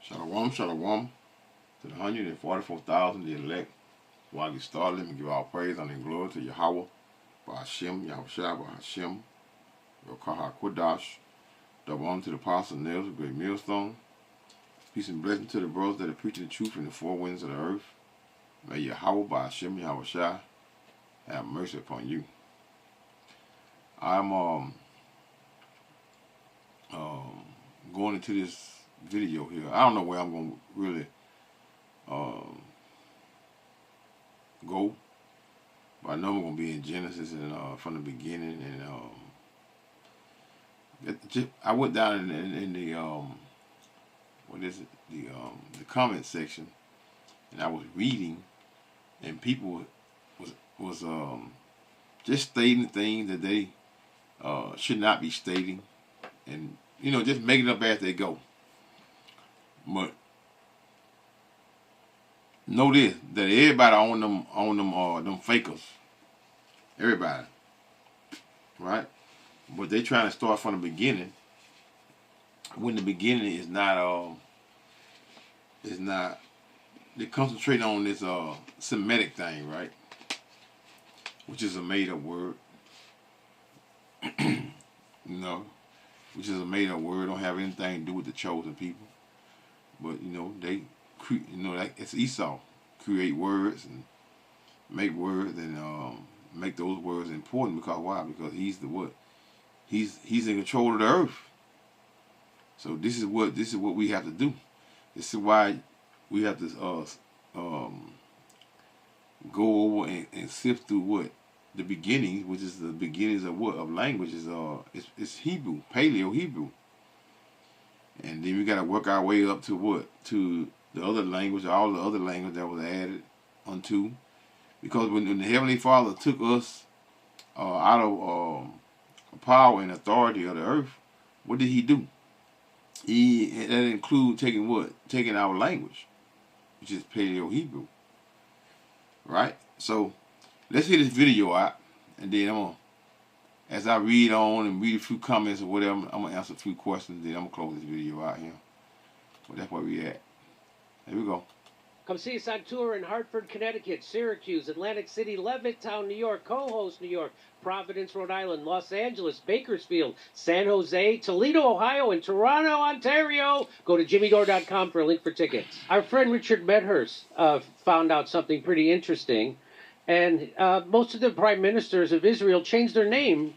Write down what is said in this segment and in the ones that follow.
Shalom, shalom to the 144,000, the elect. While I get started, let me give all praise and glory to Yahweh, by Hashem, Yahushua, by Hashem, Yokaha Kodash. Double honor to the apostle nails, a great millstone. Peace and blessing to the brothers that are preaching the truth in the four winds of the earth. May Yahweh, by Hashem, Yahushua, have mercy upon you. I'm going into this video here. I don't know where I'm going to really go, but I know I'm going to be in Genesis and from the beginning. And I went down in the what is it? The comment section, and I was reading, and people was just stating things that they should not be stating, and just making it up as they go. But know this, that everybody on them fakers. Everybody. Right? But they trying to start from the beginning, when the beginning is not they concentrate on this Semitic thing, right? Which is a made up word. Which is a made up word, don't have anything to do with the chosen people. But they like it's Esau, create words and make words and make those words important. Because why? Because he's the what? He's in control of the earth. So this is what we have to do. This is why we have to go over and sift through what the beginnings, which is the beginnings of what of languages. It's Hebrew, Paleo Hebrew. And then we got to work our way up to what? To the other language, all the other language that was added unto. Because when the Heavenly Father took us out of power and authority of the earth, what did He do? That include taking what? Taking our language, which is Paleo Hebrew. Right? So let's hear this video out, and then as I read on and read a few comments or whatever, I'm going to answer a few questions, then I'm going to close this video out here. But that's where we at. Here we go. Come see us on tour in Hartford, Connecticut, Syracuse, Atlantic City, Levittown, New York, Cohost, New York, Providence, Rhode Island, Los Angeles, Bakersfield, San Jose, Toledo, Ohio, and Toronto, Ontario. Go to jimmydore.com for a link for tickets. Our friend Richard Medhurst found out something pretty interesting. And most of the prime ministers of Israel changed their name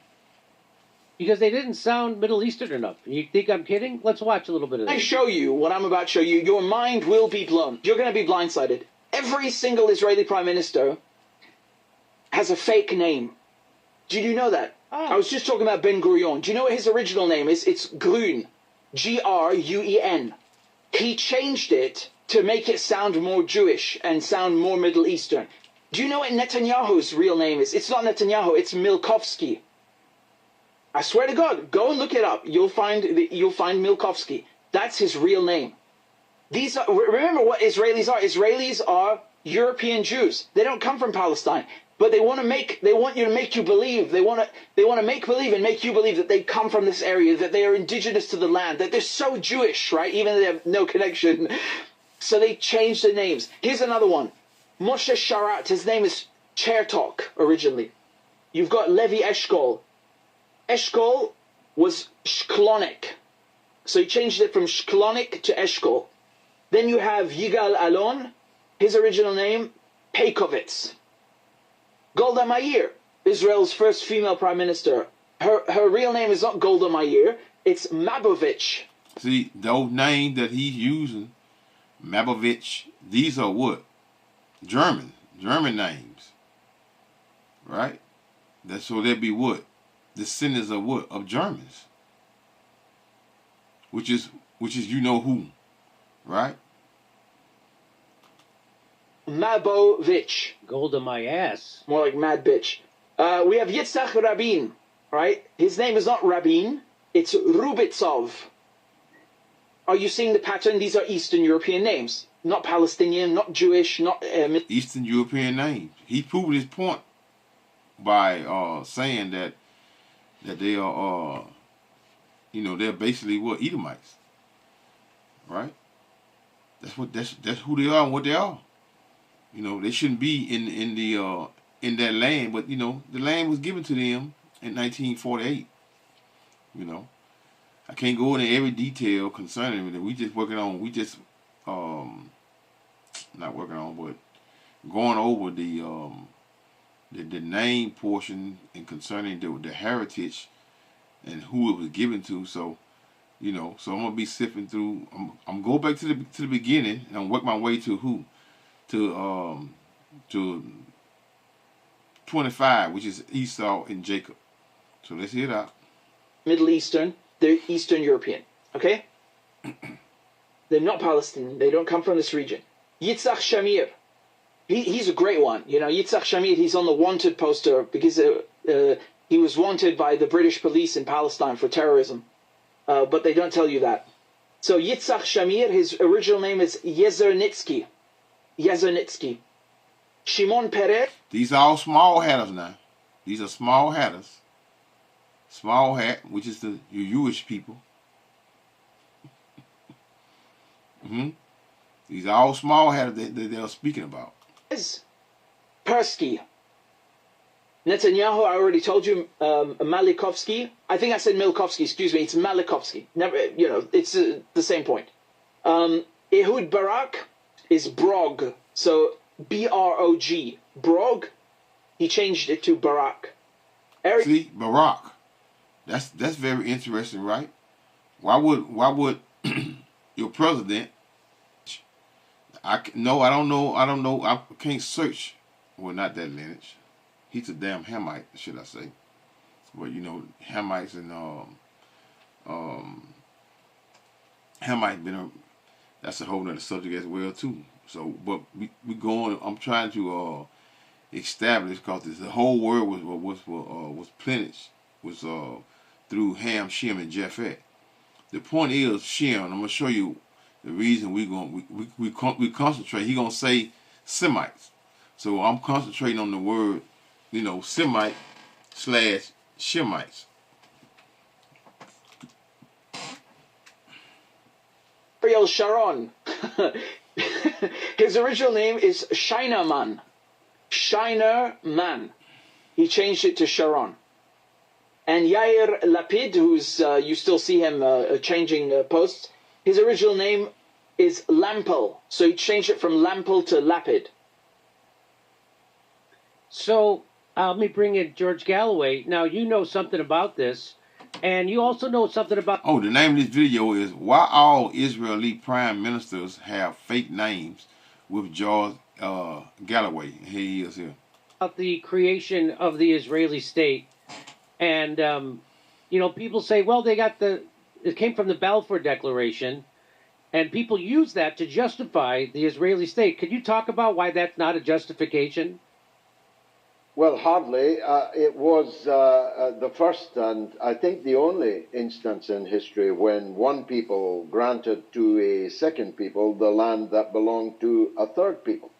because they didn't sound Middle Eastern enough. You think I'm kidding? Let's watch a little bit of this. I show you what I'm about to show you, your mind will be blown. You're going to be blindsided. Every single Israeli prime minister has a fake name. Did you know that? Oh. I was just talking about Ben Gurion. Do you know what his original name is? It's Grun. Gruen. He changed it to make it sound more Jewish and sound more Middle Eastern. Do you know what Netanyahu's real name is? It's not Netanyahu, it's Milkovsky. I swear to God, go and look it up. You'll find Milkovsky. That's his real name. Remember what Israelis are. Israelis are European Jews. They don't come from Palestine, but they want you to make you believe. They want to make believe and make you believe that they come from this area, that they are indigenous to the land, that they're so Jewish, right? Even though they have no connection. So they changed the names. Here's another one. Moshe Sharat, his name is Chertok originally. You've got Levi Eshkol. Eshkol was Shklonik. So he changed it from Shklonik to Eshkol. Then you have Yigal Alon, his original name, Peikovitz. Golda Meir, Israel's first female prime minister. Her real name is not Golda Meir, it's Mabovich. See, those names that he's using, Mabovich, these are what? German names, right? So they'd be what? Descendants of what? Of Germans, which is you know who, right? Mabovich. Golda my ass. More like mad bitch. We have Yitzhak Rabin, right? His name is not Rabin, it's Rubitsov. Are you seeing the pattern? These are Eastern European names. Not Palestinian, not Jewish, not... Eastern European names. He proved his point by saying that they are, they're basically what? Edomites. Right? That's who they are and what they are. You know, they shouldn't be in that land, but you know, the land was given to them in 1948. You know, I can't go into every detail concerning it. We just working on. We just not working on, but going over the name portion and concerning the heritage and who it was given to. So you know, so I'm gonna be sifting through. I'm go back to the beginning and work my way to who to 25, which is Esau and Jacob. So let's hear it out. Middle Eastern, they're Eastern European, okay? They're not Palestinian. They don't come from this region. Yitzhak Shamir, he's a great one. You know, Yitzhak Shamir, he's on the wanted poster because he was wanted by the British police in Palestine for terrorism. But they don't tell you that. So Yitzhak Shamir, his original name is Yezernitsky. Yezernitsky. Shimon Peres. These are all small hatters now. These are small hatters. Small hat, which is your Jewish people. These are all small hatters that they're speaking about. Persky. Netanyahu, I already told you, Malikovsky. I think I said Milkovsky, excuse me. It's Malikovsky. Never, you know, it's the same point. Ehud Barak is Brog. So B-R-O-G. Brog. He changed it to Barak. See, Barak. That's very interesting, right? Why would your president? I don't know. I can't search. Well, not that lineage. He's a damn Hamite, should I say? But you know, Hamites and Hamite that's a whole nother subject as well too. So, but we going. I'm trying to establish because the whole world was plenage was through Ham, Shem, and Japhet. The point is Shem. I'm gonna show you the reason we concentrate. He gonna say Semites. So I'm concentrating on the word, you know, Semite / Shemites. Ariel Sharon. His original name is Shinerman. Shinerman. He changed it to Sharon. And Yair Lapid, who's you still see him changing posts. His original name is Lampel, so he changed it from Lampel to Lapid. So let me bring in George Galloway. Now you know something about this, and you also know something about. Oh, the name of this video is "Why All Israeli Prime Ministers Have Fake Names" with George Galloway. Here he is here. About the creation of the Israeli state, and you know, people say, well, it came from the Balfour Declaration, and people use that to justify the Israeli state. Could you talk about why that's not a justification? Well, hardly. It was the first and I think the only instance in history when one people granted to a second people the land that belonged to a third people.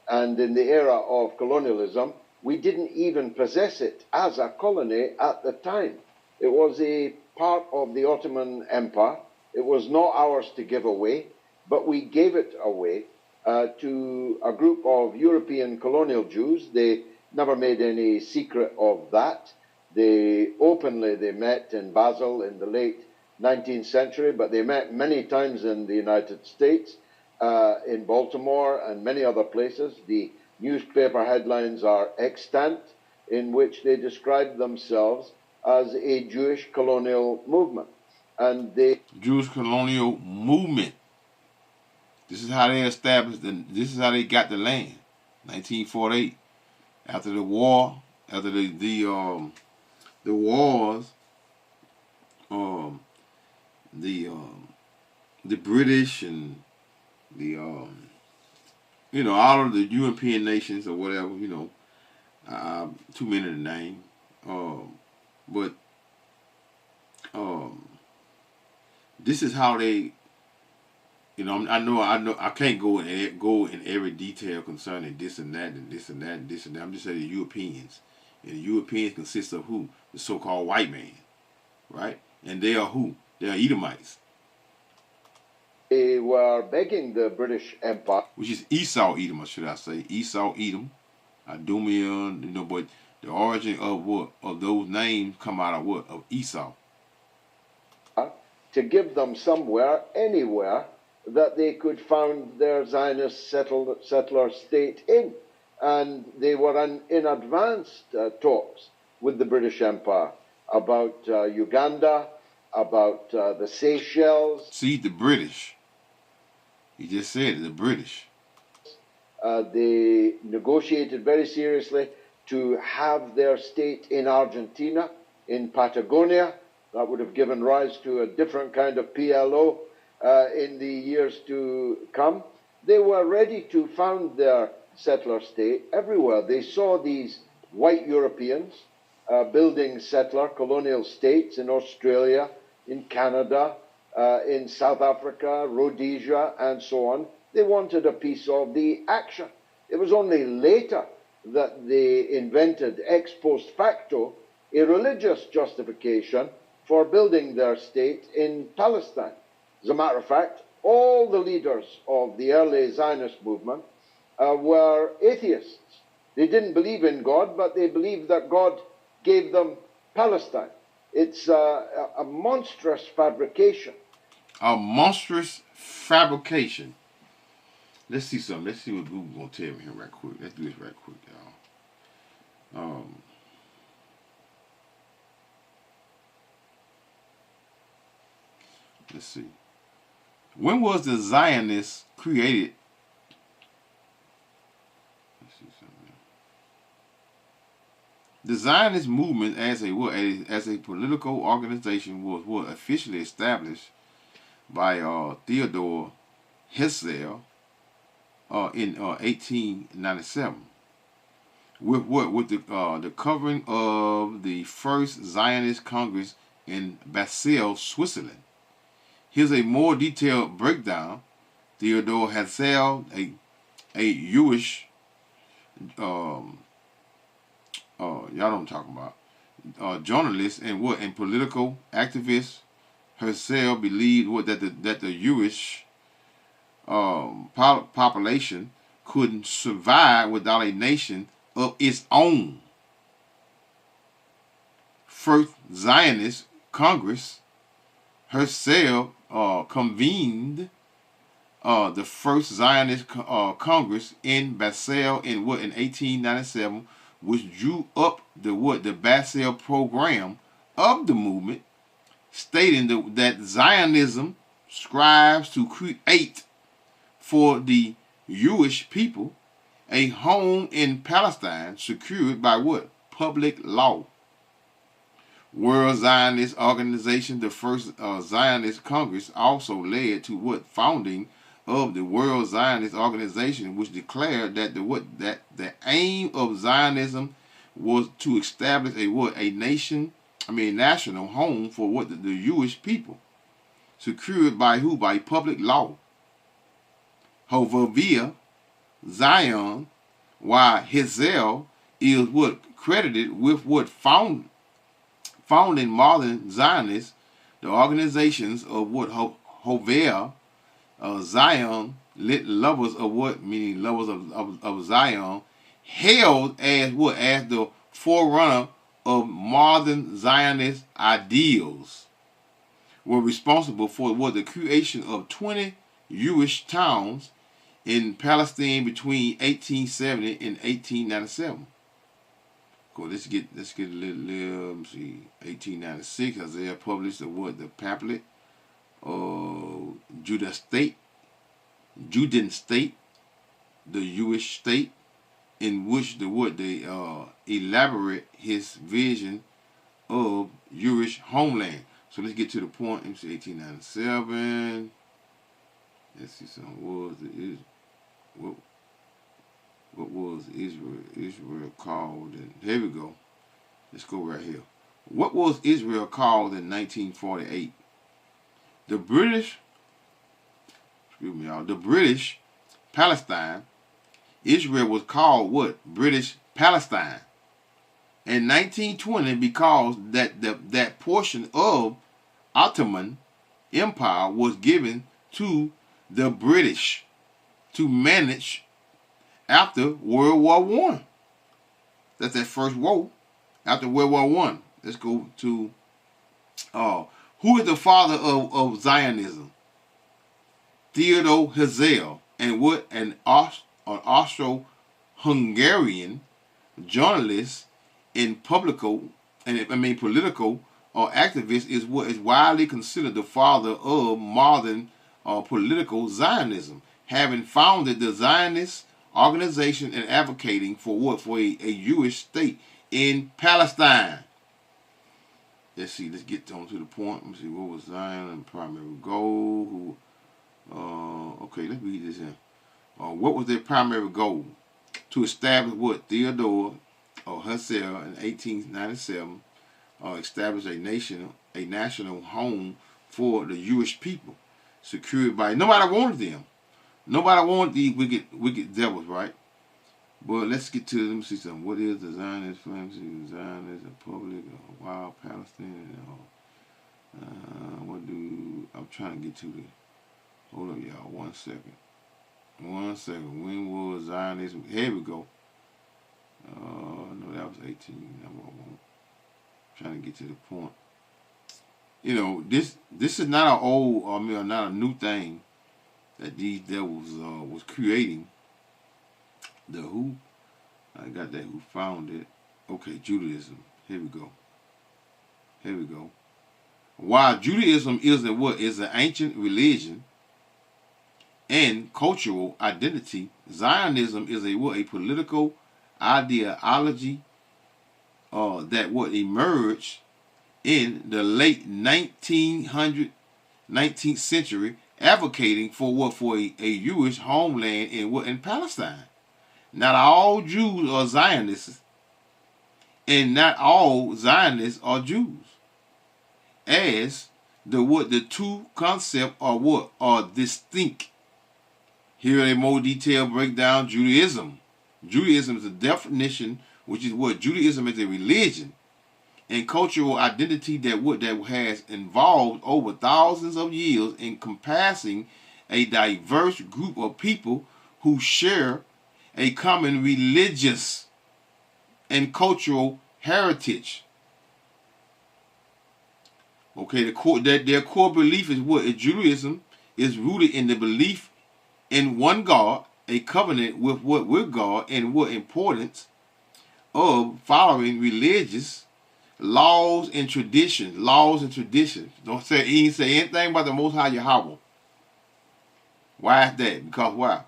And in the era of colonialism, we didn't even possess it as a colony at the time. It was a part of the Ottoman Empire. It was not ours to give away, but we gave it away to a group of European colonial Jews. They never made any secret of that. They met in Basel in the late 19th century, but they met many times in the United States, in Baltimore and many other places. The newspaper headlines are extant in which they describe themselves as a Jewish colonial movement. And they Jewish colonial movement. This is how they established this is how they got the land. 1948. After the war, after the wars, the British and the you know, all of the European nations or whatever, you know, too many to name, but this is how they. You know, I know. I can't go in every detail concerning this and that and this and that and this and that. I'm just saying the Europeans, and the Europeans consist of who? The so-called white man, right? And they are who? They are Edomites. They were begging the British Empire, which is Esau-Edom, or should I say, Esau-Edom, Idumean, but the origin of what of those names come out of what? Of Esau. to give them somewhere, anywhere, that they could found their Zionist settler state in. And they were in advanced talks with the British Empire about Uganda, about the Seychelles. See, the British. He just said it, the British. They negotiated very seriously to have their state in Argentina, in Patagonia. That would have given rise to a different kind of PLO in the years to come. They were ready to found their settler state everywhere. They saw these white Europeans building settler colonial states in Australia, in Canada, in South Africa, Rhodesia, and so on. They wanted a piece of the action. It was only later that they invented ex post facto a religious justification for building their state in Palestine. As a matter of fact, all the leaders of the early Zionist movement were atheists. They didn't believe in God, but they believed that God gave them Palestine. It's a monstrous fabrication. A monstrous fabrication. Let's see something. Let's see what Google's going to tell me here right quick. Let's do this right quick, y'all. Let's see. When was the Zionist created? Let's see something. The Zionist movement as a political organization was officially established by Theodore Herzl in 1897. With the covering of the first Zionist Congress in Basel, Switzerland. Here's a more detailed breakdown. Theodore Herzl, a Jewish, y'all know what I'm talking about, journalist and political activist. Herzl believed that the Jewish population couldn't survive without a nation of its own. First Zionist Congress, Herzl convened the first Zionist Congress in Basel in 1897, which drew up the Basel program of the movement, stating that Zionism strives to create for the Jewish people a home in Palestine secured by what? Public law. World Zionist Organization, the first Zionist Congress, also led to founding of the World Zionist Organization, which declared that the aim of Zionism was to establish a national home for the Jewish people, secured by who? By public law. However, Zion, while Herzl is credited with founding modern Zionists, the organizations of Hover, Zion, lovers of meaning lovers of Zion, hailed as the forerunner of modern Zionist ideals, were responsible for the creation of 20 Jewish towns in Palestine between 1870 and 1897. Cool. Let's get a little. Let me see. 1896, Isaiah published the pamphlet of Judean State, the Jewish state, in which they elaborate his vision of Jewish homeland. So let's get to the point. Let me see. 1897. Let's see something. What was Israel called? And here we go. Let's go right here. What was Israel called in 1948? The British Palestine. Israel was called what? British Palestine. In 1920, because that portion of Ottoman Empire was given to the British to manage after World War One. That's that first war after World War One. Let's go to who is the father of Zionism? Theodor Herzl, and what an Austro-Hungarian journalist and political activist is what is widely considered the father of modern political Zionism, having founded the Zionist organization and advocating for what? For a Jewish state in Palestine. Let's see. Let's get on to the point. Let me see. What was Zion and primary goal? Okay, let's read this here. What was their primary goal? To establish what? Theodore Herzl in 1897 established a national home for the Jewish people, secured by nobody wanted them. Nobody wanted these wicked devils, right? But let's get to, let me see something. What is the Zionist family? Zionist, a public, wild Palestinian. I'm trying to get to the, hold up, y'all, 1 second. 1 second. When was Zionism? Here we go. No, that was 18. Number 1. Trying to get to the point. You know, this is not an old, not a new thing that these devils was creating. The who? I got that. Who found it? Okay, Judaism. Here we go. Here we go. While Judaism is an ancient religion and cultural identity, Zionism is a political ideology that emerged in the late 19th century, advocating for a Jewish homeland in Palestine. Not all Jews are Zionists, and not all Zionists are Jews. As the two concepts are distinct. Here a more detailed breakdown. Judaism. Judaism is a definition, which is what? Judaism is a religion and cultural identity that has evolved over thousands of years, encompassing a diverse group of people who share a common religious and cultural heritage. Okay, their core belief is what? Judaism is rooted in the belief in one God, a covenant with God, and what importance of following religious laws and traditions. Don't say he didn't say anything about the Most High Yahweh. Why is that? Because why?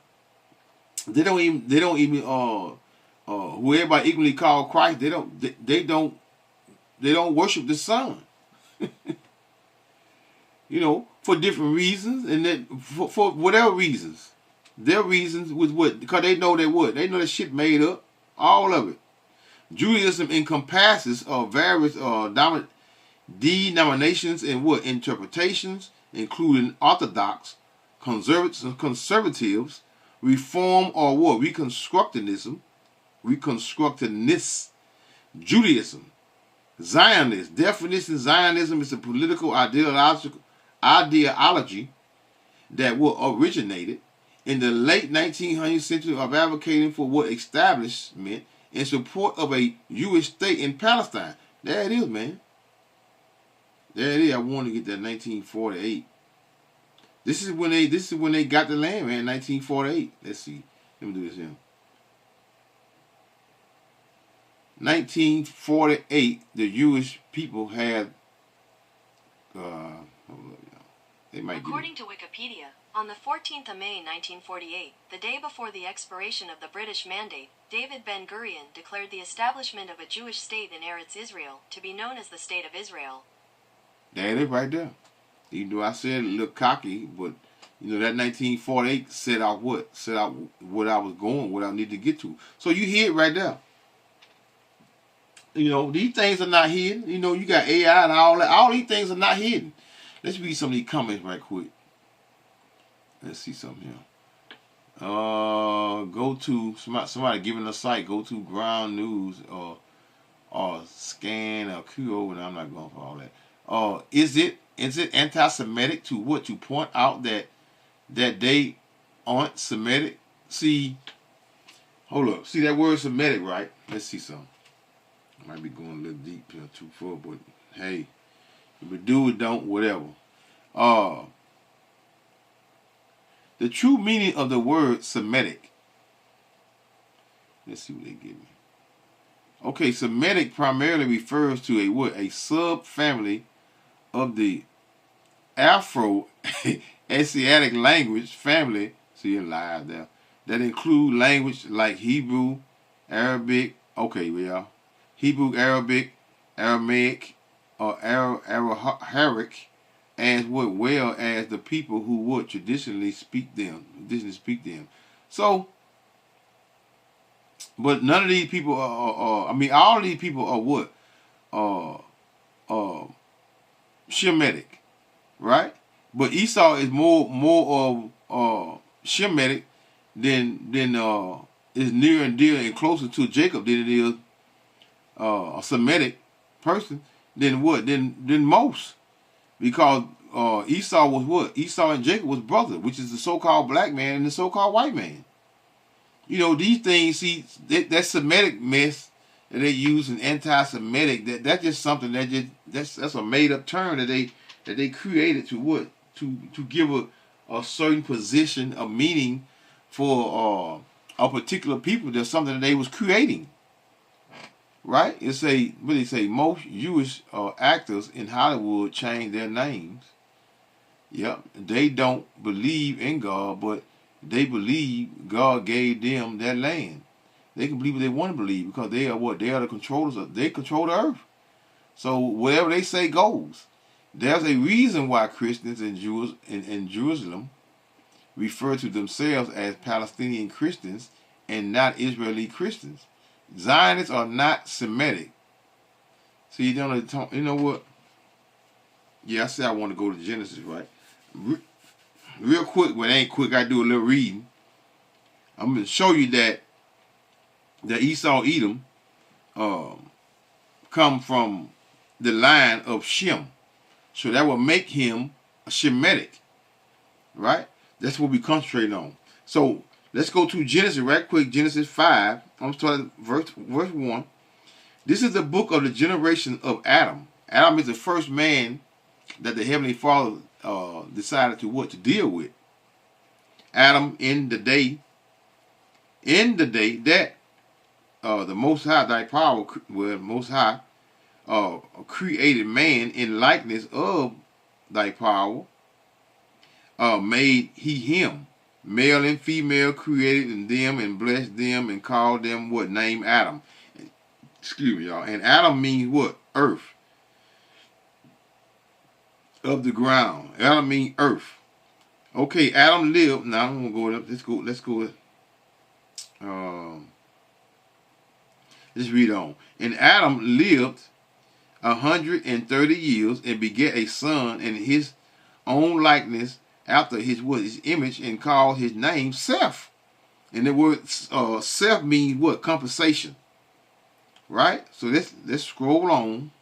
They don't even who everybody equally call Christ, they don't worship the Son. You know, for different reasons, and that for whatever reasons. Their reasons was what? Because they know they would. They know that shit made up. All of it. Judaism encompasses various denominations and interpretations, including Orthodox, conservatives, Reform or Reconstructionism, Judaism, Zionist. Definition: Zionism is a political ideology that originated in the late 1900th century of advocating for establishment in support of a Jewish state in Palestine. There it is, man. There it is. I want to get that 1948. This is when they got the land, man. 1948. Let's see. Let me do this here. 1948. The Jewish people had. They might. According to Wikipedia, on the 14th of May 1948, the day before the expiration of the British Mandate, David Ben-Gurion declared the establishment of a Jewish state in Eretz Israel to be known as the State of Israel. There it is right there. Even though I said a little cocky, but you know that 1948 set out what I was going, what I need to get to. So you hear it right there. You know, these things are not hidden. You know, you got AI and all that. All these things are not hidden. Let's read some of these comments right quick. Let's see something here. Go to somebody giving a site. Go to Ground News or Scan or QO, and I'm not going for all that. Is it anti-Semitic to point out that that they aren't Semitic. See, hold up. See that word Semitic, right? Let's see something. Might be going a little deep here, too far, but hey, if we do it, don't, whatever. The true meaning of the word Semitic. Let's see what they give me. Okay, Semitic primarily refers to a what? A subfamily of the Afro-Asiatic language family. See it live there. That include language like Hebrew, Arabic. Okay, well, Hebrew, Arabic, Aramaic, or Araharic, as well as the people who would traditionally speak them. So, but none of these people are I mean, all of these people are what? Shemitic, right? But Esau is more of Shemitic than is near and dear and closer to Jacob than it is a Semitic person than what? Than most. Because Esau was what? Esau and Jacob was brother, which is the so-called black man and the so-called white man. You know, these things, see, that Semitic mess that they use in anti-Semitic, that's just something that's a made-up term that they created to what? To give a certain position, a meaning for a particular people. There's something that they was creating. Right? What they say, most Jewish actors in Hollywood change their names. Yep. They don't believe in God, but they believe God gave them that land. They can believe what they want to believe because they are what? They are the controllers they control the earth. So whatever they say goes. There's a reason why Christians and Jews in Jerusalem refer to themselves as Palestinian Christians and not Israeli Christians. Zionists are not Semitic. So you know what? Yeah, I said I want to go to Genesis, right? Real quick, but it ain't quick. I do a little reading. I'm going to show you that Esau-Edom come from the line of Shem. So that will make him a Shemitic, right? That's what we concentrate on. So let's go to Genesis right quick. Genesis 5. I'm starting verse 1. This is the book of the generation of Adam. Adam is the first man that the Heavenly Father decided to deal with. Adam in the day that the Most High, thy power, Most High created man in likeness of thy power, made he him. Male and female created in them and blessed them and called them what? Name Adam. Excuse me, y'all. And Adam means what? Earth. Of the ground. Adam means earth. Okay, Adam lived. Now I'm gonna go up. Let's go. Let's read on. And Adam lived 130 years and begat a son in his own likeness, after his image, and called his name Seth. And the word Seth means what? Compensation. Right? So let's scroll on.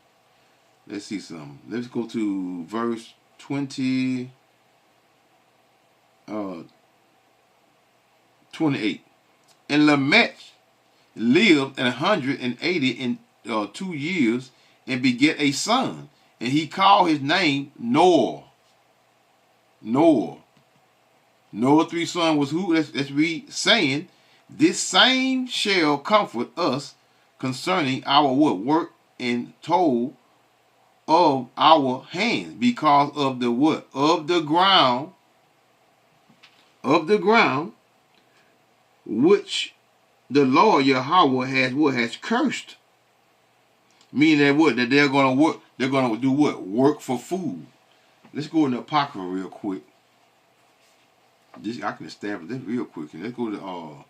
Let's see something. Let's go to verse 28. And Lamech lived 182 years and begat a son, and he called his name Noah. Noah's three sons was who? Let's read. Saying, this same shall comfort us concerning our work and toil of our hands, because of the what? Of the ground, which the Lord Yahweh has cursed. Meaning that what? That they're gonna work. They're gonna do what? Work for food. Let's go in the Apocrypha real quick. I can establish this real quick. Let's go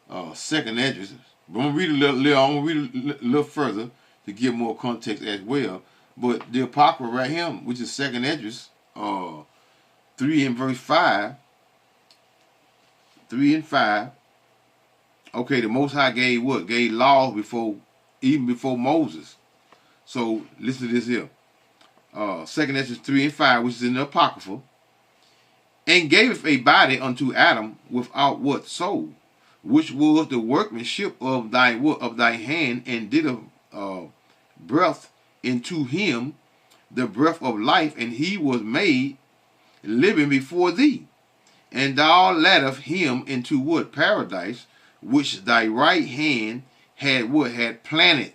to Second Esdras. I'm gonna read a little further to give more context as well. But the Apocrypha right here, which is Second Esdras 3 and verse 5. 3 and 5. Okay, the Most High gave what? Gave laws even before Moses. So listen to this here. Second Esdras 3 and 5, which is in the Apocrypha. and gaveth a body unto Adam without what soul, which was the workmanship of thy hand, and did a breath into him, the breath of life, and he was made living before thee. And thou leddest him into what? Paradise, which thy right hand had planted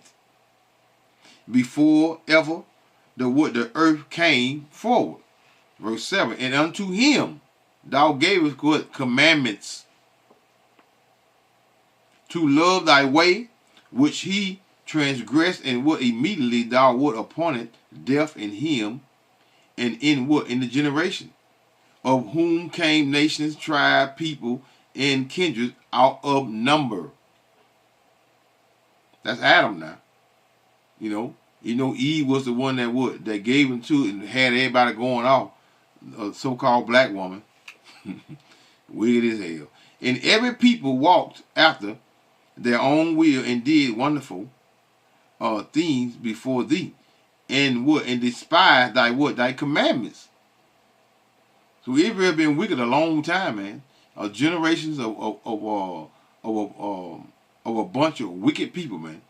before ever the earth came forward. Verse 7. And unto him thou gavest what? Commandments, to love thy way, which he transgressed, and what? Immediately thou wert appointed death in him, and in what? In the generation, of whom came nations, tribe, people, and kindred out of number. That's Adam now. Eve was the one that gave him to it and had everybody going off. A so-called black woman. Wicked as hell. And every people walked after their own will, and did wonderful things before thee, and despised thy commandments. So Israel have been wicked a long time, man. Generations of a bunch of wicked people, man.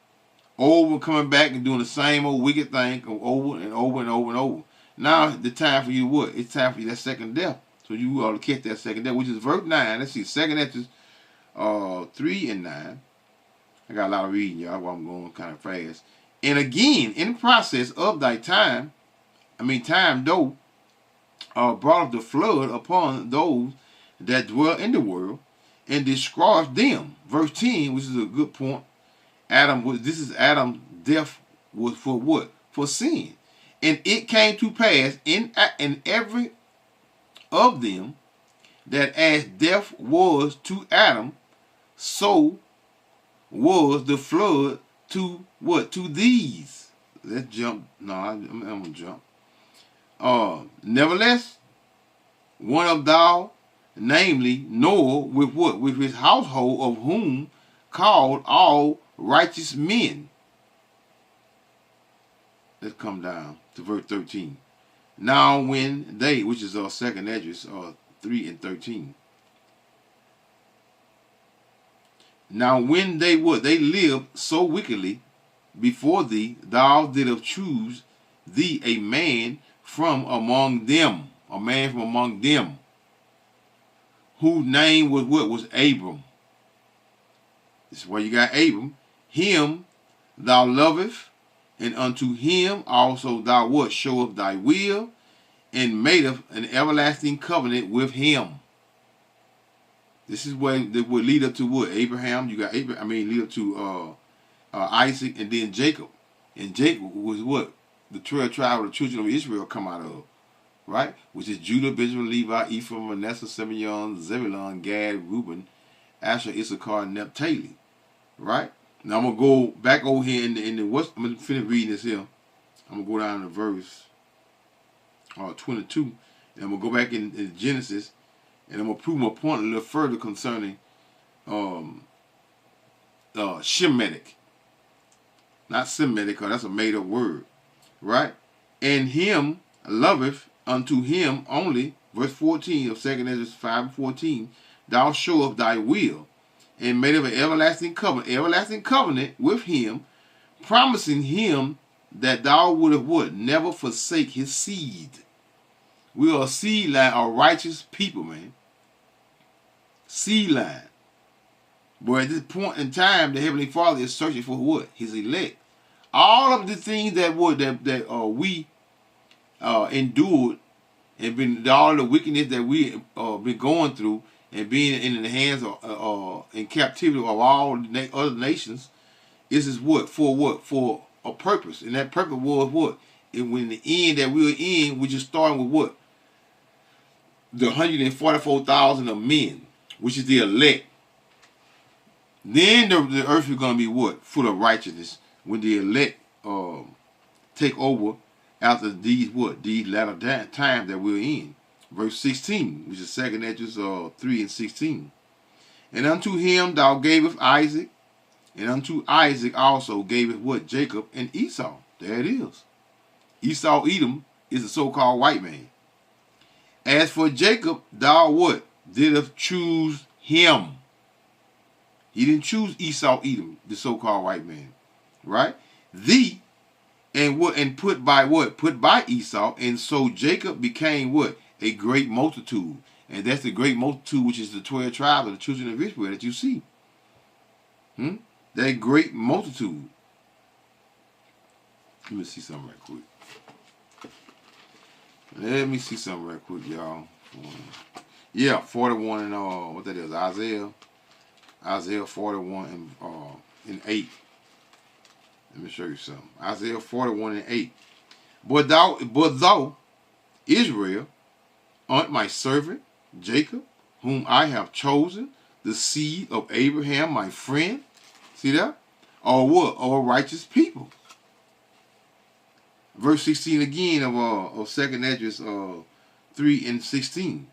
Coming back and doing the same old wicked thing over and over and over and over. Now the time for you what? It's time for you that second death. So you ought to catch that second death, which is verse 9. Let's see, 2 Ezra 3 and 9. I got a lot of reading, y'all, while I'm going kind of fast. And again, in the process of thy time though, brought up the flood upon those that dwell in the world, and destroyed them. Verse 10, which is a good point. Adam's death was for what? For sin. And it came to pass in every of them, that as death was to Adam, so was the flood to what? To these. Let's jump. No, I'm gonna jump. Nevertheless, one of thou, namely Noah, with what? With his household, of whom called all righteous men. Let's come down to verse 13. Now when they, which is 2 Ezra 3 and 13. Now when they lived so wickedly before thee, thou didst choose thee a man from among them, whose name was what? Was Abram. This is where you got Abram. Him thou lovest, and unto him also thou what? Showeth thy will, and madest an everlasting covenant with him. This is where that would lead up to what? Abraham. You got lead up to Isaac, and then Jacob. And Jacob was what? The 12 tribes of the children of Israel come out of, right? Which is Judah, Benjamin, Levi, Ephraim, Manasseh, Simeon, Zebulun, Gad, Reuben, Asher, Issachar, and Naphtali. Right? Now I'm gonna go back over here in the I'm gonna finish reading this here. I'm gonna go down to verse 22, and I'm gonna go back in Genesis, and I'm gonna prove my point a little further concerning Shemitic, not Semitic, because that's a made-up word, right? And him loveth unto him only, verse 14 of 2 Ezra 5 and 14, thou showest thy will, and made of an everlasting covenant with him, promising him that thou wouldst what? Never forsake his seed. We are a seed line, a righteous people, man. Seed line. But at this point in time, the Heavenly Father is searching for what? His elect. All of the things that we endured, and been all the wickedness that we been going through, and being in the hands of in captivity of all other nations, this is what? For a purpose. And that purpose was what? And when the end that we were in, we just starting with what? The 144,000 of men, which is the elect. Then the earth is going to be what? Full of righteousness, when the elect take over after these latter times that we're in. Verse 16, which is 2 Ezra 3 and 16. And unto him thou gavest Isaac, and unto Isaac also gavest what? Jacob and Esau. There it is. Esau-Edom is the so-called white man. As for Jacob, thou what? Didst choose him. He didn't choose Esau-Edom, the so-called white man. Right? Thee, and what? And put by what? Put by Esau. And so Jacob became what? A great multitude. And that's the great multitude, which is the 12 tribes of the children of Israel that you see. That great multitude. Let me see something right quick. Let me see something right quick, y'all. Yeah, 41 and what that is, Isaiah 41 and 8. Let me show you something. Isaiah 41 and 8. But thou, Israel, art my servant, Jacob, whom I have chosen, the seed of Abraham, my friend. See that? Or what? Or righteous people. Verse 16 again of 2nd Esdras 3 and 16.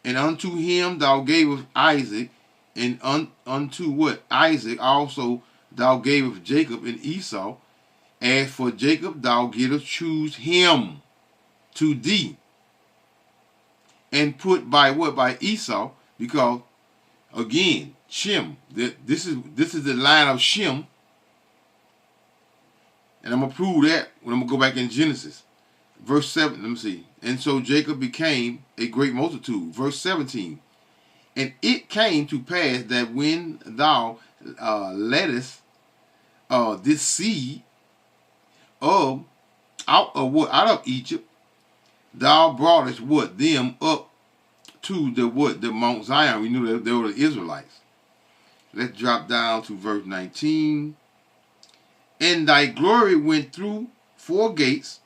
And unto him thou gavest Isaac, and unto what? Isaac also thou gavest Jacob and Esau. As for Jacob thou didst choose him to thee. And put by what? By Esau, because again, Shem. This is the line of Shem. And I'm going to prove that when I'm going to go back in Genesis. Verse 7, let me see. And so Jacob became a great multitude. Verse 17. And it came to pass that when thou leddest this seed out of Egypt, thou broughtest what? Them up to the Mount Zion. We knew that they were the Israelites. Let's drop down to verse 19. And thy glory went through 4 gates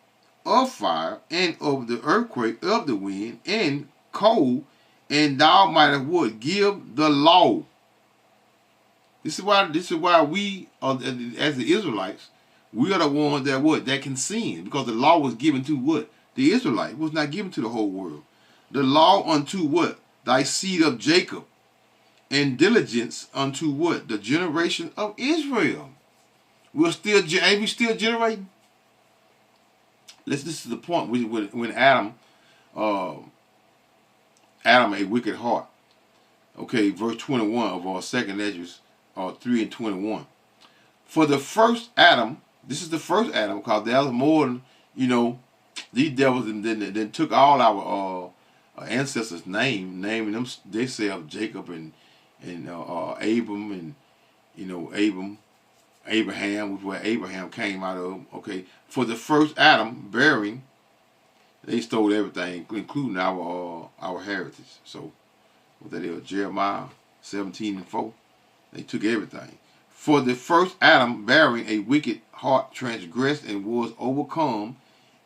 of fire, and of the earthquake, of the wind, and cold, and thou mightest what? Give the law. This is why we are, as the Israelites, we are the ones that what? That can sin, because the law was given to what? The Israelites. It was not given to the whole world. The law unto what? Thy seed of Jacob, and diligence unto what? The generation of Israel. Ain't we still generating? This is the point when Adam a wicked heart. Okay, verse 21 of our 2nd Esdras 3 and 21. For the first Adam, this is the first Adam, because there was more than, these devils then took all our ancestors' naming them themselves Jacob and Abram and Abraham, which is where Abraham came out of. Okay, for the first Adam bearing, they stole everything, including our heritage. So what that is, Jeremiah 17 and 4, they took everything. For the first Adam bearing a wicked heart transgressed and was overcome,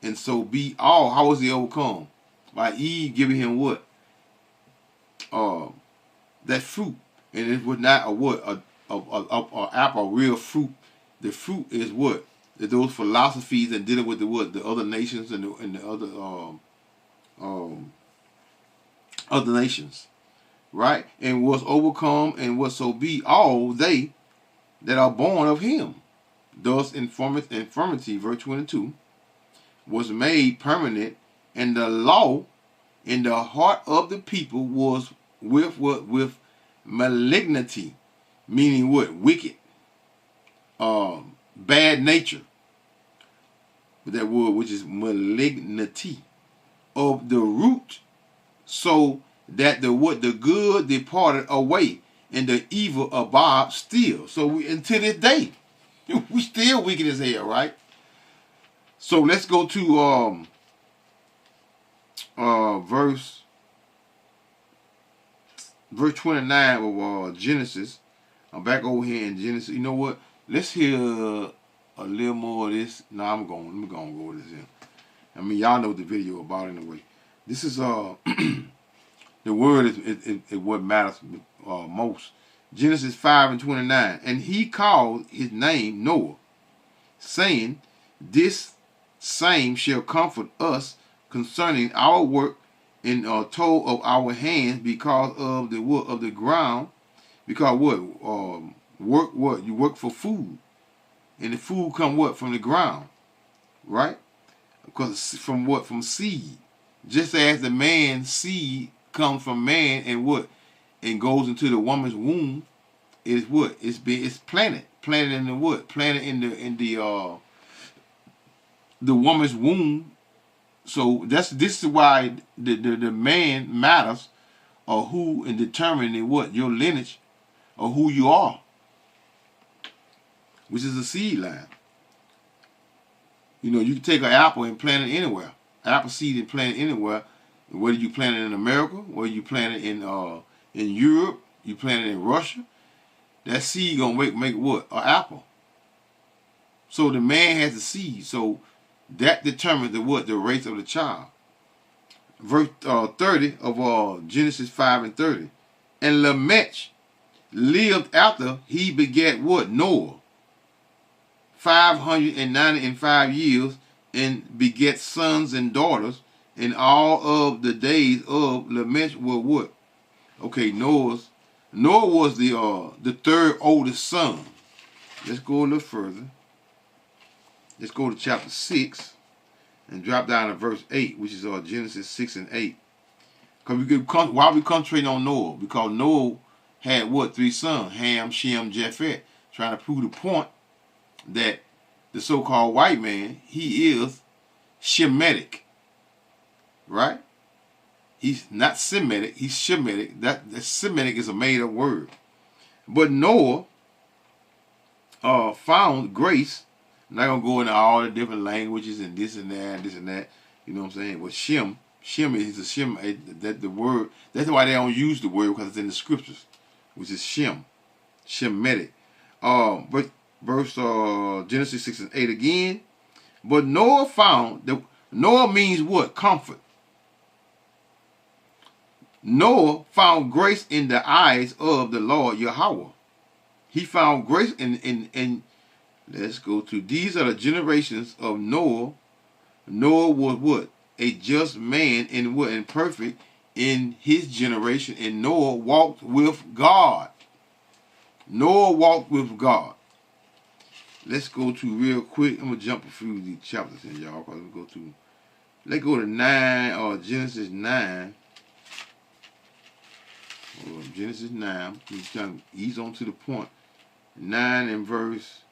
and so be all. How was he overcome? By Eve giving him what? That fruit, and it was not a apple, real fruit. The fruit is what? Those philosophies and dealing with the other nations and the other nations, right? And was overcome, and was so be all they that are born of him. Thus infirmity, verse 22, was made permanent, and the law in the heart of the people was with what? With malignity, meaning what? Wicked, bad nature. With that word, which is malignity, of the root, so that the good departed away, and the evil abode still. So until this day, we still wicked as hell, right? So let's go to verse 29 of Genesis. I'm back over here in Genesis. You know what? Let's hear a little more of this. No, let me go with this here. I mean, y'all know the video about it anyway. This is the word is what matters most. Genesis 5 and 29. And he called his name Noah, saying, this same shall comfort us concerning our work and toil of our hands, because of the work of the ground. Because what? Work what? You work for food. And the food come what? From the ground. Right? Because from what? From seed. Just as the man's seed comes from man and what? And goes into the woman's womb, is what? It's planted. Planted in the what? Planted in the woman's womb. So this is why the man matters, or who, in determining what? Your lineage, or who you are, which is a seed line. You know, you can take an apple and plant it anywhere. Apple seed and plant it anywhere. Whether you plant it in America, whether you plant it in Europe, you plant it in Russia, that seed gonna make what? An apple. So the man has a seed. So that determines the what? The race of the child. Verse 30 of Genesis 5 and 30. And Lamech lived after he begat what? Noah. 595 years, and beget sons and daughters, and all of the days of Lamech were what? Okay, Noah was the third oldest son. Let's go a little further. Let's go to chapter 6 and drop down to verse 8, which is Genesis 6 and 8. Why are we concentrating on Noah? Because Noah had what? 3 sons: Ham, Shem, Japheth. Trying to prove the point that the so-called white man, he is Shemitic, right? He's not Semitic, he's Shemitic. That Semitic is a made-up word. But Noah found grace. I'm not gonna go into all the different languages and this and that and this and that. You know what I'm saying? But Shem is a Shem. That the word. That's why they don't use the word, because it's in the scriptures, which is Shemitic. But verse Genesis 6 and 8 again. But Noah found that Noah means what? Comfort. Noah found grace in the eyes of the Lord Yahweh. He found grace in let's go to, these are the generations of Noah. Noah was what? A just man and what? And perfect in his generation. And Noah walked with God. Noah walked with God. Let's go to real quick. I'm gonna jump a few of these chapters in, y'all, because we go to. Let's go to 9 or Genesis 9. Genesis 9. He's trying to ease on to the point. 9 and verse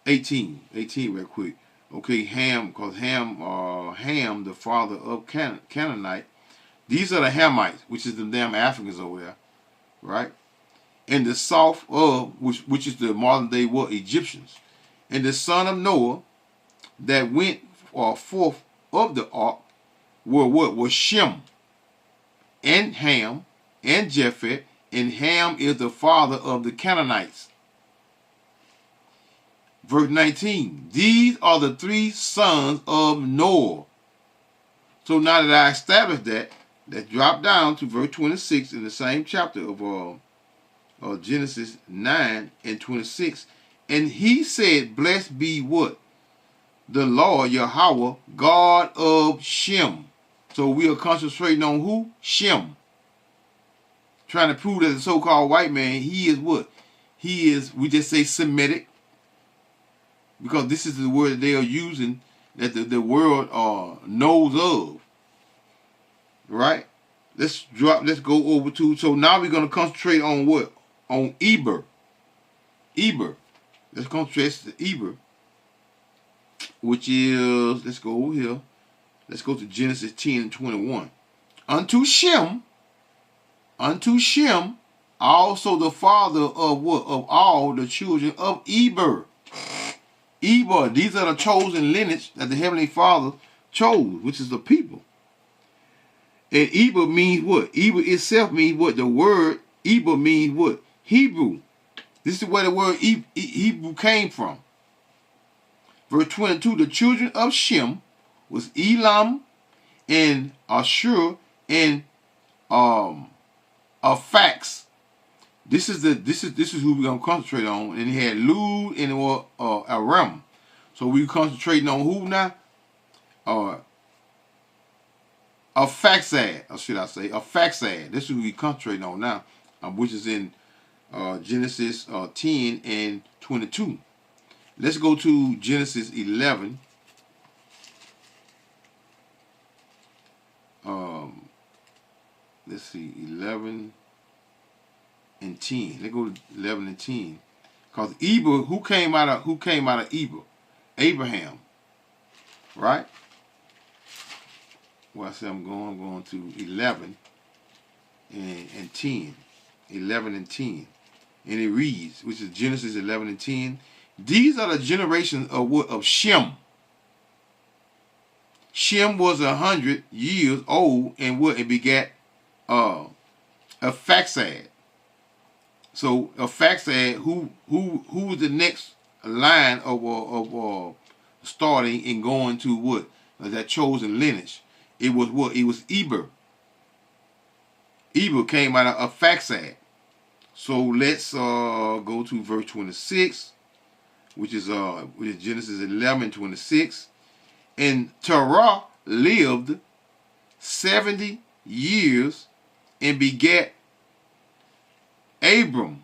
18. 18 real quick. Okay, Ham, because Ham, the father of Canaanite. These are the Hamites, which is the damn Africans over there, right? And the south of, which is the modern day what? Egyptians. And the son of Noah that went forth of the ark were what? Was Shem and Ham and Japheth, and Ham is the father of the Canaanites. Verse 19. These are the 3 sons of Noah. So now that I established that, let's drop down to verse 26 in the same chapter of Genesis 9 and 26. And he said, blessed be what? The Lord Yahweh, God of Shem. So we are concentrating on who? Shem. Trying to prove that the so-called white man, he is what? He is, we just say Semitic. Because this is the word that they are using, that the world knows of. Right? Let's go over to, so now we're going to concentrate on what? On Eber. Eber. Let's concentrate on Eber. Which is, let's go over here. Let's go to Genesis 10 and 21. Unto Shem, also the father of what? Of all the children of Eber. Eber, these are the chosen lineage that the Heavenly Father chose, which is the people. And Eber means what? Eber itself means what? The word Eber means what? Hebrew. This is where the word Hebrew came from. Verse 22, the children of Shem was Elam and Ashur and Aphax. This is who we're gonna concentrate on. And he had Lud and Aram. So we're concentrating on who now? Aphaxad, or should I say Aphaxad. This is who we're concentrating on now, which is in Genesis 10 and 22. Let's go to Genesis 11. let's see, 11 and 10. Let's go to 11 and 10. Because Eber, who came out of Eber? Abraham. Right? Well, I said I'm going to 11 and 10. 11 and 10. And it reads, which is Genesis 11 and 10. These are the generations of what? Of Shem. Shem was 100 years old and what? And begat Arphaxad. So Arphaxad, who was the next line of starting and going to what? That chosen lineage. It was what? It was Eber. Eber came out of Arphaxad. So let's go to verse 26, which is Genesis 11:26. And Terah lived 70 years and begat Abram.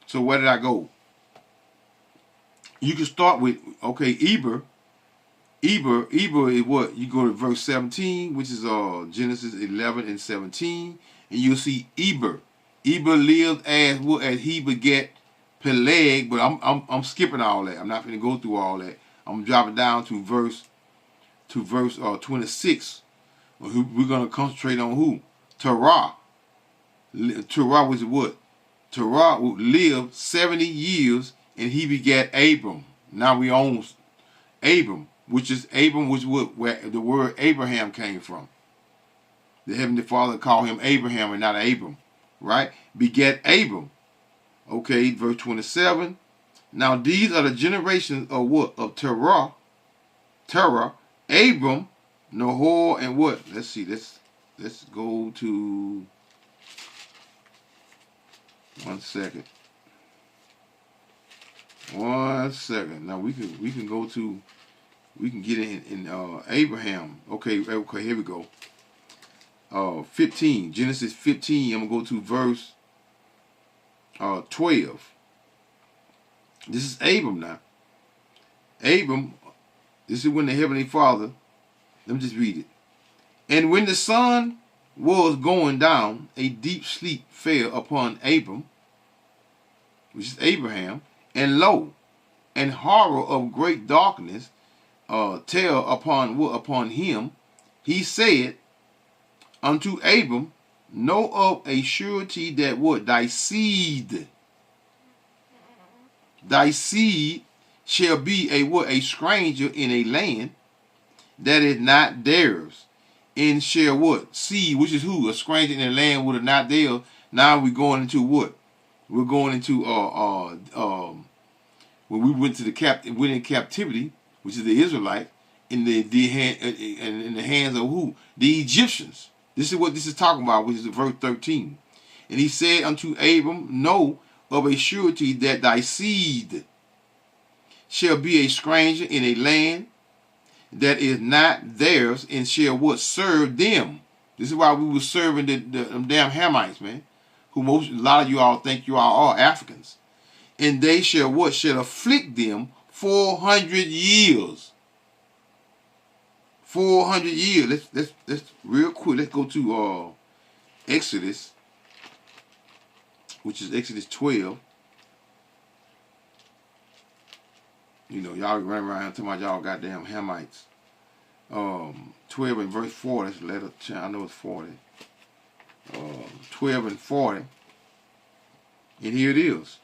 So where did I go? You can start with, okay, Eber. Eber is what? You go to verse 17, which is Genesis 11 and 17, and you'll see Eber. Eber lived as what? As he begat Peleg, but I'm skipping all that. I'm not going to go through all that. I'm dropping down to verse 26. We're going to concentrate on who? Terah. Terah was what? Terah lived 70 years and he begat Abram. Now we own Abram, which is where the word Abraham came from. The Heavenly Father called him Abraham and not Abram, right? Begat Abram. Okay, verse 27. Now these are the generations of what? Of Terah, Abram, Nahor, and what? Let's see. Let's go to 1 second. 1 second. Now we can go to, we can get in Abraham. Okay, here we go. 15, Genesis 15. I'm gonna go to verse 12. This is Abram now. Abram, this is when the Heavenly Father, let me just read it. And when the sun was going down, a deep sleep fell upon Abram, which is Abraham, and lo, an horror of great darkness tell upon him. He said unto Abram, know of a surety that what? Thy seed shall be a what? A stranger in a land that is not theirs, and shall what? Seed, which is who? A stranger in a land which is not theirs. Now we're going into what? We're going into when we went in captivity, which is the Israelites, in the hands of who? The Egyptians. This is what this is talking about, which is verse 13. And he said unto Abram, know of a surety that thy seed shall be a stranger in a land that is not theirs, and shall what? Serve them. This is why we were serving the damn Hamites, man. A lot of you all think you all are Africans. And they shall what? Shall afflict them 400 years. 400 years. Let's real quick. Let's go to Exodus, which is Exodus 12. You know, y'all running around talking about y'all goddamn Hamites. 12 and verse 40. I know it's 40. 12 and 40. And here it is.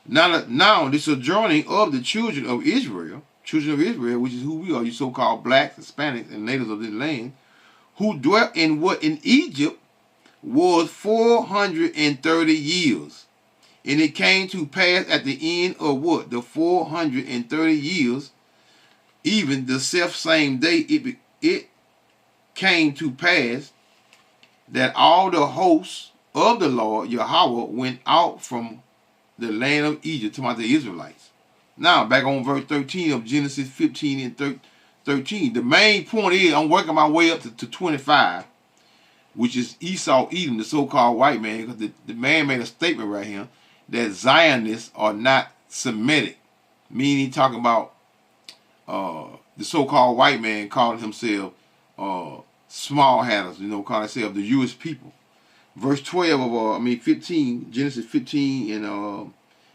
Now the sojourning of the children of Israel, which is who we are, you so-called blacks, Hispanics, and natives of this land, who dwelt in Egypt, was 430 years. And it came to pass at the end of what? The 430 years, even the self-same day, it came to pass that all the hosts of the Lord Yahweh went out from the land of Egypt, talking about the Israelites. Now, back on verse 13 of Genesis 15 and 13. The main point is, I'm working my way up to 25, which is Esau-Edom, the so-called white man, because the man made a statement right here that Zionists are not Semitic, meaning talking about the so-called white man calling himself small hatters, call themselves the Jewish people. Verse 12 of 15, Genesis 15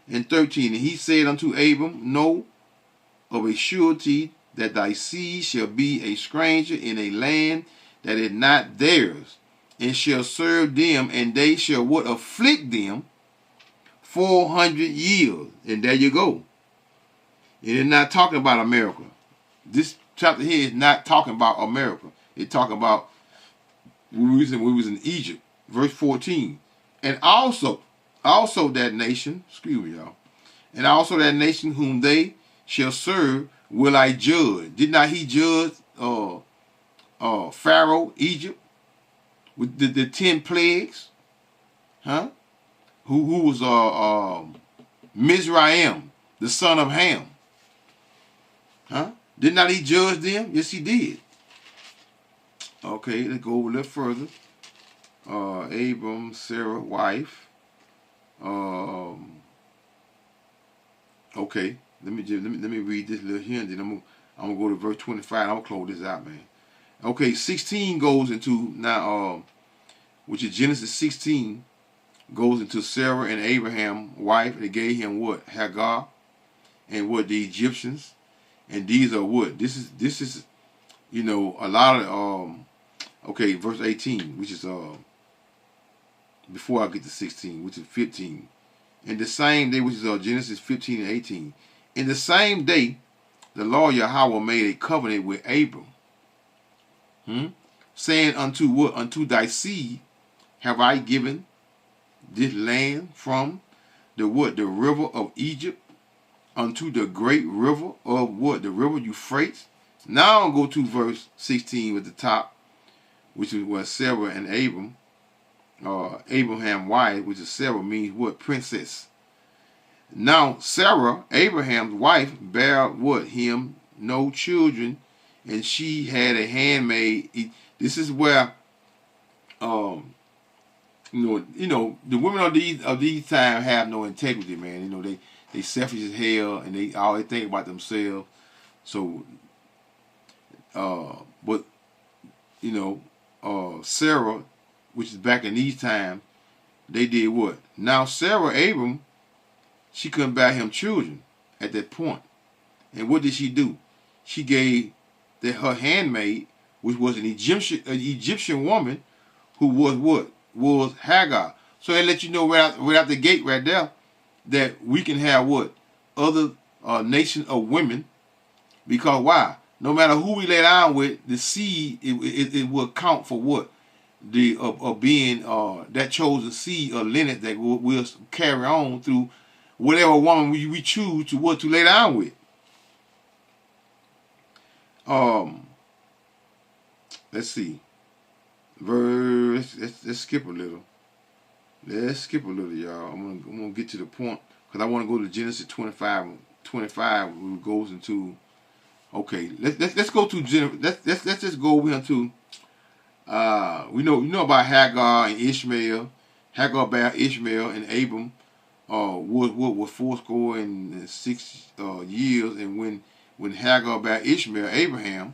and 13. And he said unto Abram, know of a surety that thy seed shall be a stranger in a land that is not theirs, and shall serve them, and they shall what? Afflict them 400 years. And there you go. It is not talking about America. This chapter here is not talking about America. It's talking about when we was in Egypt. Verse 14. And also that nation, excuse me, y'all, and also that nation whom they shall serve will I judge. Did not he judge Pharaoh, Egypt, with the 10 plagues? Huh? Who was Mizraim, the son of Ham? Huh? Did not he judge them? Yes, he did. Okay, let's go a little further. Abram, Sarah, wife. Okay, let me read this little here, and then I'm gonna go to verse 25. I'm gonna close this out, man. Okay, 16 goes into now, which is Genesis 16, goes into Sarah and Abraham, wife. They gave him what? Hagar, and what? The Egyptians, and these are what? This is a lot of okay, verse 18, which is before I get to 16, which is 15. In the same day, which is Genesis 15 and 18. In the same day, the Lord Yahweh made a covenant with Abram, saying unto what? Unto thy seed have I given this land from the what? The river of Egypt unto the great river of what? The river Euphrates. Now I'll go to verse 16 with the top, which is what? Sarah and Abram. Abraham's wife, which is Sarah, means what? Princess. Now Sarah, Abraham's wife, bare what? Him no children, and she had a handmaid. This is where the women of these times have no integrity, man. They selfish as hell, and they always think about themselves. So but Sarah, which is back in these times, they did what? Now Sarah, Abram, she couldn't bear him children at that point. And what did she do? She gave her handmaid, which was an Egyptian woman, who was what? Was Hagar. So they let you know right out the gate right there that we can have what? Other nation of women. Because why? No matter who we lay down with, the seed, it will count for what? The being that chosen seed or lineage that will carry on through whatever woman we choose to lay down with. Let's see. Let's skip a little. Let's skip a little, y'all. I'm gonna get to the point because I want to go to Genesis 25, which goes into. Okay, let's go to let's just go over into. We know about Hagar and Ishmael. Hagar bare Ishmael, and Abram was 406 years, and when Hagar bare Ishmael, Abraham.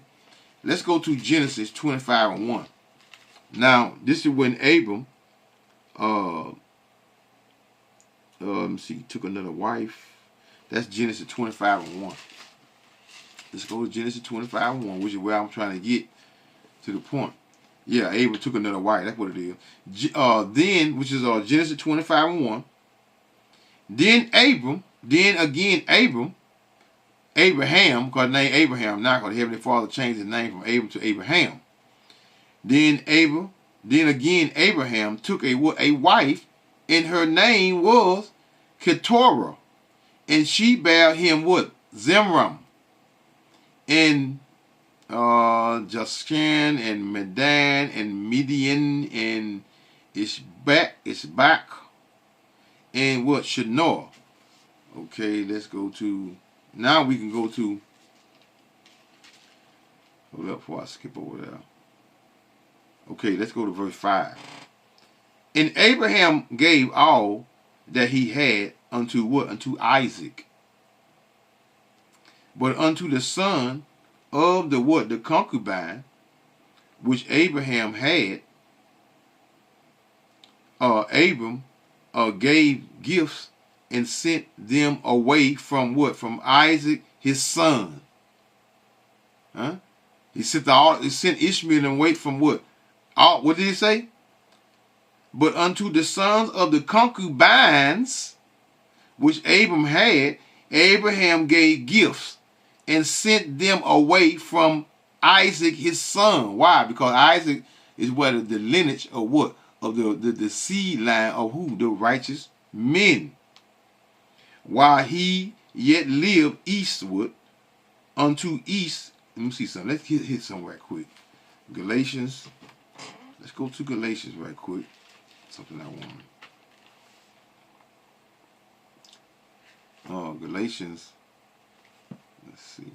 Let's go to Genesis 25 and 1. Now this is when Abram let me see, took another wife. That's Genesis 25 and 1. Let's go to Genesis 25 and 1, which is where I'm trying to get to the point. Yeah, Abram took another wife. That's what it is. Then, which is Genesis 25 and 1. Then Abraham, because the name Abraham, not because the Heavenly Father changed his name from Abram to Abraham. Then again Abraham took a wife, and her name was Keturah, and she bare him what? Zimram, and Jaskan, and Medan, and Midian, and Ishbak, and what? Shinar. Okay, let's go to. Now we can go to. Hold up before I skip over there. Okay, let's go to verse 5. And Abraham gave all that he had unto what? Unto Isaac. But unto the son of the what? The concubine, which Abraham had, Abram gave gifts and sent them away from what? From Isaac his son. Huh? He sent Ishmael away from what? What did he say? But unto the sons of the concubines which Abram had, Abraham gave gifts and sent them away from Isaac his son. Why? Because Isaac is what? The lineage of what? Of the seed line of who? The righteous men. While he yet lived eastward unto east. Let me see something. Let's hit something right quick. Galatians. Let's go to Galatians right quick. Something I want. Galatians. Let's see.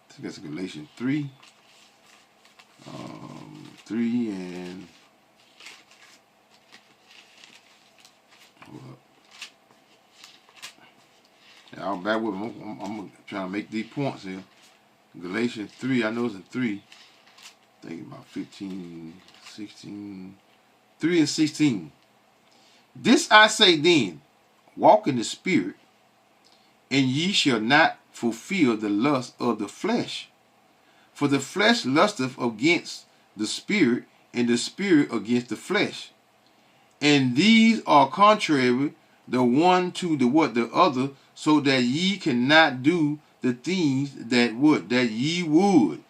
I think that's Galatians 3. 3 and. Hold up. I'll back with them. I'm trying to make these points here. Galatians 3, I know it's in 3. I think about 15, 16. 3 and 16. This I say then, walk in the Spirit, and ye shall not fulfill the lust of the flesh. For the flesh lusteth against the Spirit, and the Spirit against the flesh. And these are contrary the one to the what? The other, so that ye cannot do the things that ye would.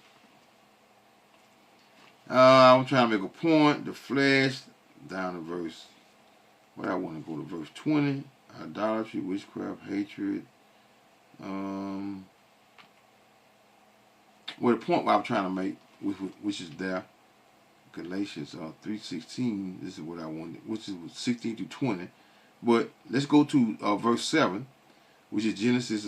I'm trying to make a point. The flesh, down to verse, I want to go to verse 20. Idolatry, witchcraft, hatred. The point I'm trying to make, which is there, Galatians 3:16. This is what I wanted, which is 16 to 20. But let's go to verse 7, which is Genesis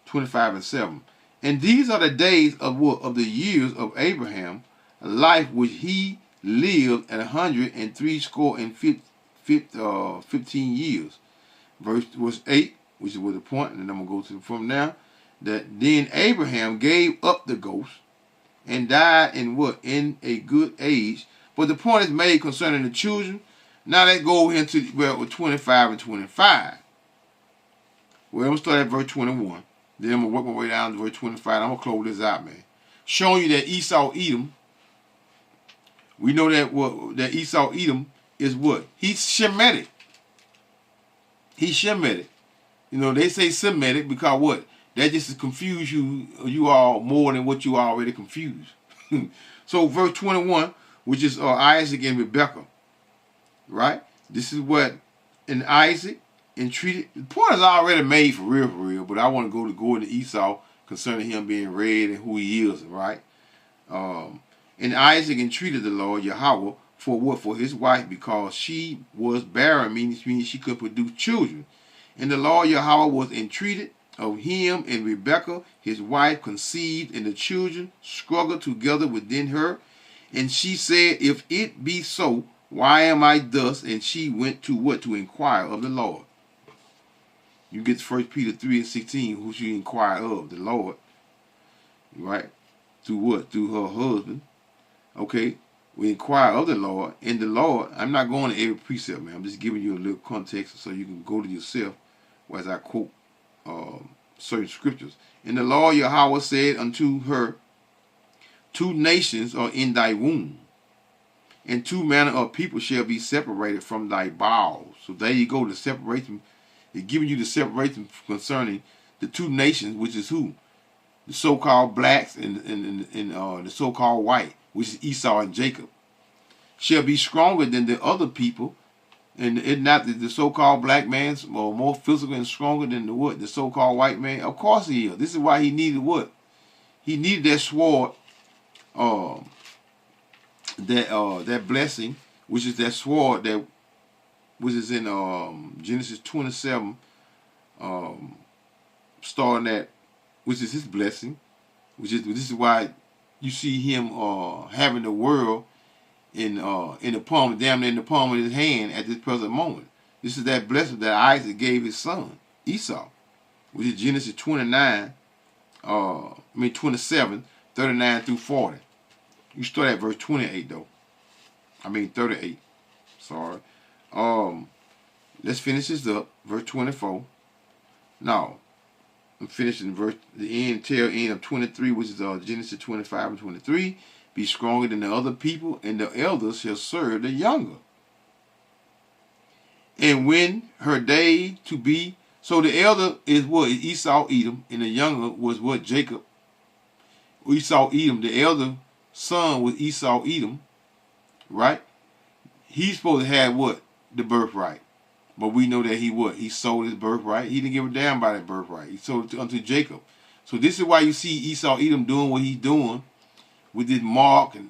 25 and 7. And these are the days of what? Of the years of Abraham, a life which he lived at 160 years. Verse 8, which is what the point, and I'm going to go to from now, that then Abraham gave up the ghost and died in what? In a good age. But the point is made concerning the children. Now let's go into 25 and 25. Well, I'm going to start at verse 21. Then I'm going to work my way down to verse 25. I'm going to close this out, man. Showing you that Esau-Edom, we know that Esau-Edom is what? He's Shemitic. He's Shemitic. You know, they say Semitic because what? That just confuse you all more than what you already confused. So verse 21, which is Isaac and Rebekah. Right? This is what in Isaac entreated. The point is already made for real, but I want to go into Esau concerning him being red and who he is, right? And Isaac entreated the Lord Yahweh for what? For his wife, because she was barren, meaning she could produce children. And the Lord Yahweh was entreated of him, and Rebekah, his wife, conceived, and the children struggled together within her. And she said, if it be so, why am I thus? And she went to what? To inquire of the Lord. You get 1 Peter 3 and 16, who she inquired of, the Lord. Right? Through what? Through her husband. Okay? We inquire of the Lord. And the Lord, I'm not going to every precept, man. I'm just giving you a little context so you can go to yourself as I quote certain scriptures. And the Lord Yahweh said unto her, 2 nations are in thy womb, and 2 manner of people shall be separated from thy bowels. So there you go, the separation. It's giving you the separation concerning the 2 nations, which is who? The so-called blacks and the so-called white, which is Esau and Jacob, shall be stronger than the other people. And it not the so-called black man's more physical and stronger than the so-called white man. Of course he is. This is why he needed what? He needed that sword, that blessing, which is that sword which is in Genesis 27, starting at, which is his blessing, this is why you see him having the world in the palm, damn near in the palm of his hand at this present moment. This is that blessing that Isaac gave his son Esau, which is Genesis 27, 39 through 40. You start at verse 28 though. I mean 38. Sorry. Let's finish this up. Verse 24. Now, I'm finishing tail end of 23, which is Genesis 25 and 23. Be stronger than the other people, and the elders shall serve the younger. And when her day to be, so the elder is what? Esau-Edom, and the younger was what? Jacob. Esau-Edom, the elder son was Esau-Edom, right? He's supposed to have what? The birthright. But we know that he sold his birthright. He didn't give a damn about that birthright. He sold it unto Jacob. So this is why you see Esau-Edom doing what he's doing with this mark and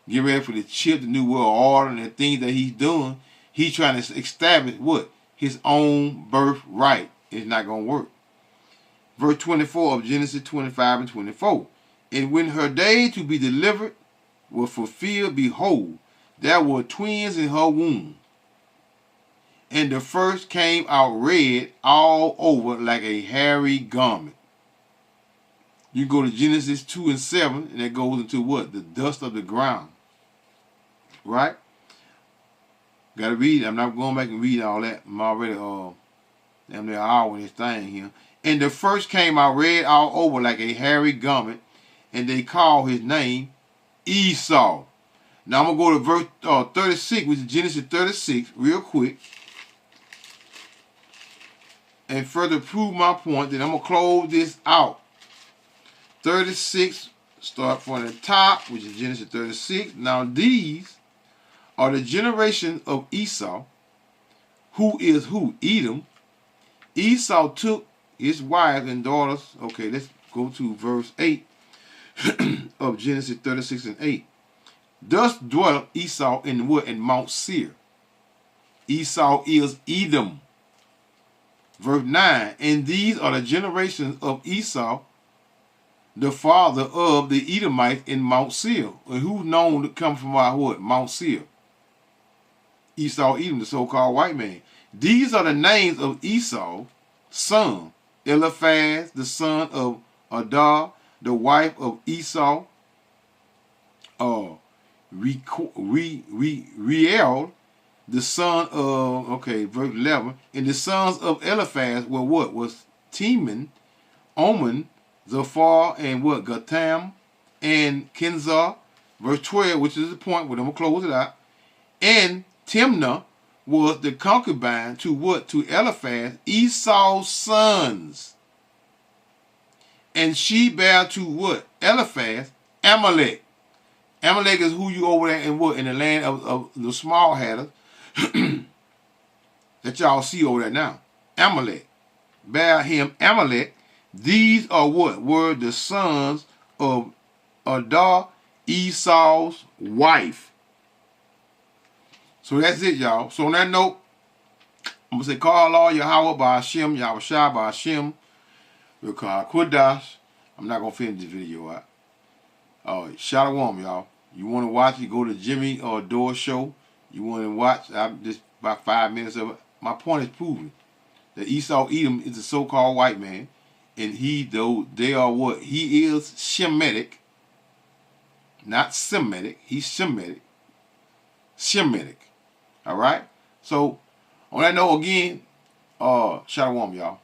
get ready for the chip, the new world order, and the things that he's doing. He's trying to establish what? His own birthright. It's not going to work. Verse 24 of Genesis 25 and 24. And when her day to be delivered was fulfilled, behold, there were twins in her womb. And the first came out red all over like a hairy garment. You go to Genesis 2 and 7, and that goes into what? The dust of the ground. Right? Got to read it. I'm not going back and read all that. I'm already damn near an hour in this thing here. And the first came out red all over like a hairy garment, and they called his name Esau. Now I'm going to go to verse 36, which is Genesis 36, real quick. And further prove my point, then I'm going to close this out. 36, start from the top, which is Genesis 36. Now these are the generation of Esau, who is who? Edom. Esau took his wives and daughters. Okay, let's go to verse 8 of Genesis 36 and 8. Thus dwelt Esau in what? In Mount Seir. Esau is Edom. Verse 9. And these are the generations of Esau, the father of the Edomites in Mount Seir. And who's known to come from our what? Mount Seir. Esau-Edom, the so-called white man. These are the names of Esau, son. Eliphaz, the son of Adah, the wife of Esau. Reuel, the son of, okay, verse 11. And the sons of Eliphaz were what? Was Teman, Oman, Zophar, and what? Gatam, and Kenzar. Verse 12, which is the point where I'm going to close it out. And Timnah was the concubine to what? To Eliphaz, Esau's sons. And she bare to what? Eliphaz, Amalek. Amalek is who you over there in what? In the land of the small hatters that y'all see over there now. Amalek. Bear him Amalek. These are what? Were the sons of Adah, Esau's wife. So that's it, y'all. So on that note, I'm going to say, call Allah Yahweh by Hashem, Yahweh Shai by Hashem. We'll call Qudash. I'm not going to finish this video out. Shalom, y'all. You want to watch it, go to Jimmy or Door Show. You want to watch, just about 5 minutes of it. My point is proven that Esau-Edom is a so-called white man. And they are what? He is Shemitic. Not Semitic. He's Shemitic. Shemitic. All right? So, on that note, again, shalom, y'all.